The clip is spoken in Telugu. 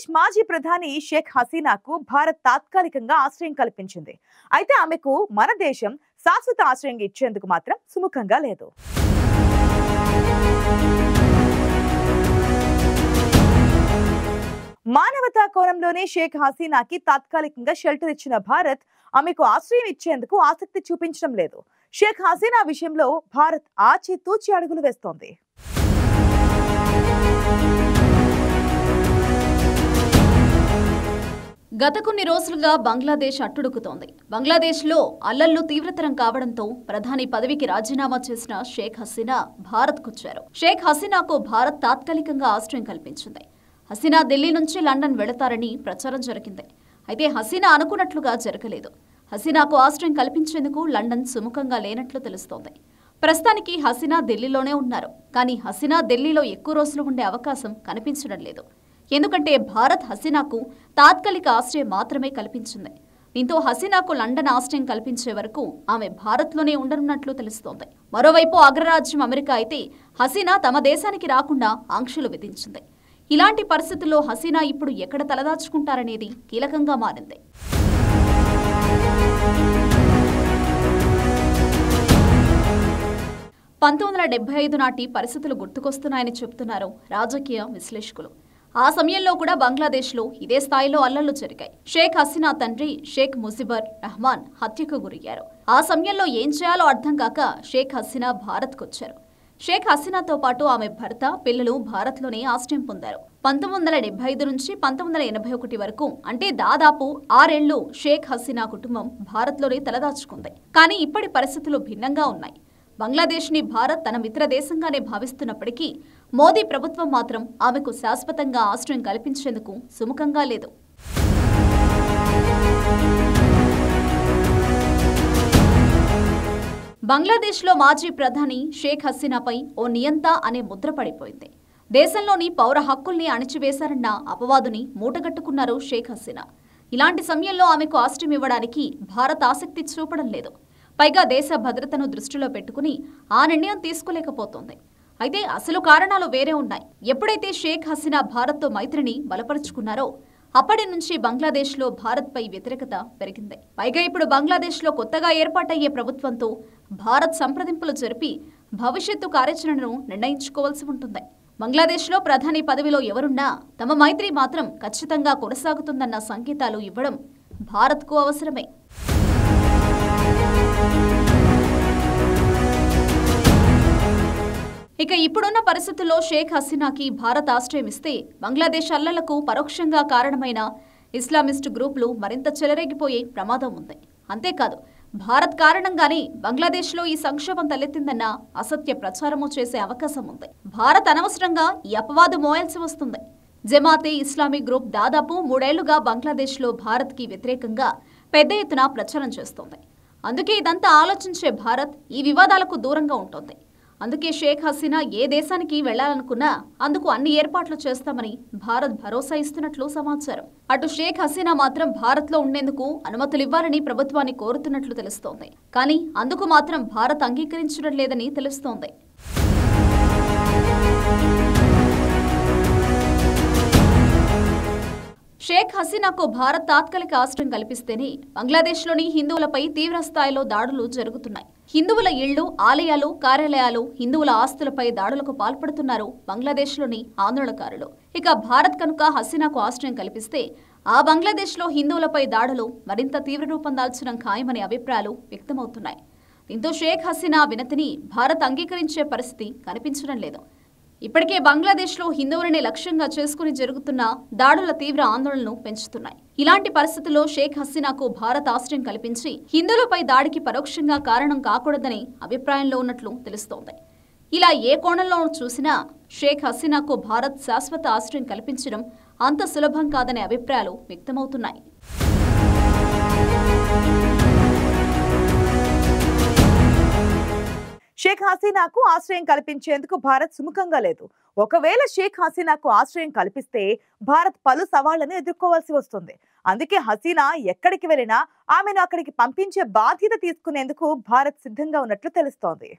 బంగ్లాదేశ్ మాజీ ప్రధాని షేక్ హసీనాకు భారత్ తాత్కాలికంగా ఆశ్రయం కల్పించింది. అయితే ఆమెకు మన దేశం శాశ్వత ఆశ్రయం ఇచ్చేందుకు మాత్రం సుముఖంగా లేదు. మానవతా కోణంలోనే షేక్ హసీనాకి తాత్కాలికంగా షెల్టర్ ఇచ్చిన భారత్ ఆమెకు ఆశ్రయం ఇచ్చేందుకు ఆసక్తి చూపించడం లేదు. షేక్ హసీనా విషయంలో భారత్ ఆచితూచి అడుగులు వేస్తోంది. గత కొన్ని రోజులుగా బంగ్లాదేశ్ అట్టుడుకుతోంది. బంగ్లాదేశ్లో అల్లర్లు తీవ్రతరం కావడంతో ప్రధాని పదవికి రాజీనామా చేసిన షేక్ హసీనా భారత్కొచ్చారు. షేక్ హసీనాకు భారత్ తాత్కాలికంగా ఆశ్రయం కల్పించింది. హసీనా ఢిల్లీ నుంచి లండన్ వెళతారని ప్రచారం జరిగింది. అయితే హసీనా అనుకున్నట్లుగా జరగలేదు. హసీనాకు ఆశ్రయం కల్పించేందుకు లండన్ సుముఖంగా లేనట్లు తెలుస్తోంది. ప్రస్తుతానికి హసీనా ఢిల్లీలోనే ఉన్నారు. కానీ హసీనా ఢిల్లీలో ఎక్కువ రోజులు ఉండే అవకాశం కనిపించడం లేదు. ఎందుకంటే భారత్ హసీనాకు తాత్కాలిక ఆశ్రయం మాత్రమే కల్పించింది. దీంతో హసీనాకు లండన్ ఆశ్రయం కల్పించే వరకు ఆమె భారత్లోనే ఉండనున్నట్లు తెలుస్తోంది. మరోవైపు అగ్రరాజ్యం అమెరికా అయితే హసీనా తమ దేశానికి రాకుండా ఆంక్షలు విధించింది. ఇలాంటి పరిస్థితుల్లో హసీనా ఇప్పుడు ఎక్కడ తలదాచుకుంటారనేది కీలకంగా మారింది. (1975) నాటి పరిస్థితులు గుర్తుకొస్తున్నాయని చెబుతున్నారు రాజకీయ విశ్లేషకులు. ఆ సమయంలో కూడా బంగ్లాదేశ్లో ఇదే స్థాయిలో అల్లర్లు జరిగాయి. షేక్ హసీనా తండ్రి షేక్ ముజిబుర్ రహమాన్ హత్యకు గురయ్యారు. ఆ సమయంలో ఏం చేయాలో అర్థం కాక షేక్ హసీనా భారత్కొచ్చారు. షేక్ హసీనాతో పాటు ఆమె భర్త, పిల్లలు భారత్లోనే ఆశ్రయం పొందారు. 1975 నుంచి 1981 వరకు, అంటే దాదాపు 6 ఏళ్లు షేక్ హసీనా కుటుంబం భారత్లోనే తలదాచుకుంది. కానీ ఇప్పటి పరిస్థితులు భిన్నంగా ఉన్నాయి. బంగ్లాదేశ్ని భారత్ తన మిత్ర దేశంగానే భావిస్తున్నప్పటికీ మోదీ ప్రభుత్వం మాత్రం ఆమెకు శాశ్వతంగా ఆశ్రయం కల్పించేందుకు సుముఖంగా లేదు. బంగ్లాదేశ్లో మాజీ ప్రధాని షేక్ హసీనాపై ఓ నియంత అనే ముద్ర పడిపోయింది. దేశంలోని పౌర హక్కుల్ని అణిచివేశారన్న అపవాదుని మూటగట్టుకున్నారు షేక్ హసీనా. ఇలాంటి సమయంలో ఆమెకు ఆశ్రయం ఇవ్వడానికి భారత్ ఆసక్తి చూపడం లేదు. పైగా దేశ భద్రతను దృష్టిలో పెట్టుకుని ఆ నిర్ణయం తీసుకోలేకపోతోంది. అయితే అసలు కారణాలు వేరే ఉన్నాయి. ఎప్పుడైతే షేక్ హసీనా భారత్తో మైత్రిని బలపరుచుకున్నారో అప్పటి నుంచి బంగ్లాదేశ్లో భారత్పై వ్యతిరేకత పెరిగింది. పైగా ఇప్పుడు బంగ్లాదేశ్లో కొత్తగా ఏర్పాటయ్యే ప్రభుత్వంతో భారత్ సంప్రదింపులు జరిపి భవిష్యత్తు కార్యాచరణను నిర్ణయించుకోవాల్సి ఉంటుంది. బంగ్లాదేశ్లో ప్రధాని పదవిలో ఎవరున్నా తమ మైత్రి మాత్రం ఖచ్చితంగా కొనసాగుతుందన్న సంకేతాలు ఇవ్వడం భారత్కు అవసరమే. ఇక ఇప్పుడున్న పరిస్థితుల్లో షేక్ హసీనాకి భారత్ ఆశ్రయం ఇస్తే బంగ్లాదేశ్ అల్లర్లకు పరోక్షంగా కారణమైన ఇస్లామిస్ట్ గ్రూపులు మరింత చెలరేగిపోయే ప్రమాదం ఉంది. అంతేకాదు, భారత్ కారణంగానే బంగ్లాదేశ్లో ఈ సంక్షోభం తలెత్తిందన్న అసత్య ప్రచారమూ చేసే అవకాశం ఉంది. భారత్ అనవసరంగా ఈ అపవాదు మోయాల్సి వస్తుంది. జమాతే ఇస్లామీ గ్రూప్ దాదాపు 3 ఏళ్లుగా బంగ్లాదేశ్లో భారత్కి వ్యతిరేకంగా పెద్ద ఎత్తున ప్రచారం చేస్తోంది. అందుకే ఇదంతా ఆలోచించే భారత్ ఈ వివాదాలకు దూరంగా ఉంటుంది. అందుకే షేక్ హసీనా ఏ దేశానికి వెళ్లాలనుకున్నా అందుకు అన్ని ఏర్పాట్లు చేస్తామని భారత్ భరోసా ఇస్తున్నట్లు సమాచారం. అటు షేక్ హసీనా మాత్రం భారత్లో ఉండేందుకు అనుమతులివ్వాలని ప్రభుత్వాన్ని కోరుతున్నట్లు తెలుస్తోంది. కానీ అందుకు మాత్రం భారత్ అంగీకరించడం లేదని తెలుస్తోంది. షేక్ హసీనాకు భారత్ తాత్కాలిక ఆశ్రయం కల్పిస్తేనే బంగ్లాదేశ్లోని హిందువులపై తీవ్ర స్థాయిలో దాడులు జరుగుతున్నాయి. హిందువుల ఇళ్లు, ఆలయాలు, కార్యాలయాలు, హిందువుల ఆస్తులపై దాడులకు పాల్పడుతున్నారు బంగ్లాదేశ్లోని ఆందోళనకారులు. ఇక భారత్ కనుక హసీనాకు ఆశ్రయం కల్పిస్తే ఆ బంగ్లాదేశ్లో హిందువులపై దాడులు మరింత తీవ్ర రూపం దాల్చడం ఖాయమనే అభిప్రాయాలు వ్యక్తమవుతున్నాయి. దీంతో షేక్ హసీనా వినతిని భారత్ అంగీకరించే పరిస్థితి కనిపించడం లేదు. ఇప్పటికే బంగ్లాదేశ్లో హిందువులని లక్ష్యంగా చేసుకుని జరుగుతున్న దాడుల తీవ్ర ఆందోళనను పెంచుతున్నాయి. ఇలాంటి పరిస్థితుల్లో షేక్ హసీనాకు భారత్ ఆశ్రయం కల్పించి హిందువులపై దాడికి పరోక్షంగా కారణం కాకూడదనే అభిప్రాయంలో ఉన్నట్లు తెలుస్తోంది. ఇలా ఏ కోణంలో చూసినా షేక్ హసీనాకు భారత్ శాశ్వత ఆశ్రయం కల్పించడం అంత సులభం కాదనే అభిప్రాయాలు వ్యక్తమవుతున్నాయి. షేక్ హసీనాకు ఆశ్రయం కల్పించేందుకు భారత్ సుముఖంగా లేదు. ఒకవేళ షేక్ హసీనాకు ఆశ్రయం కల్పిస్తే భారత్ పలు సవాళ్లను ఎదుర్కోవాల్సి వస్తుంది. అందుకే హసీనా ఎక్కడికి వెళ్ళినా ఆమెను అక్కడికి పంపించే బాధ్యత తీసుకునేందుకు భారత్ సిద్ధంగా ఉన్నట్లు తెలుస్తోంది.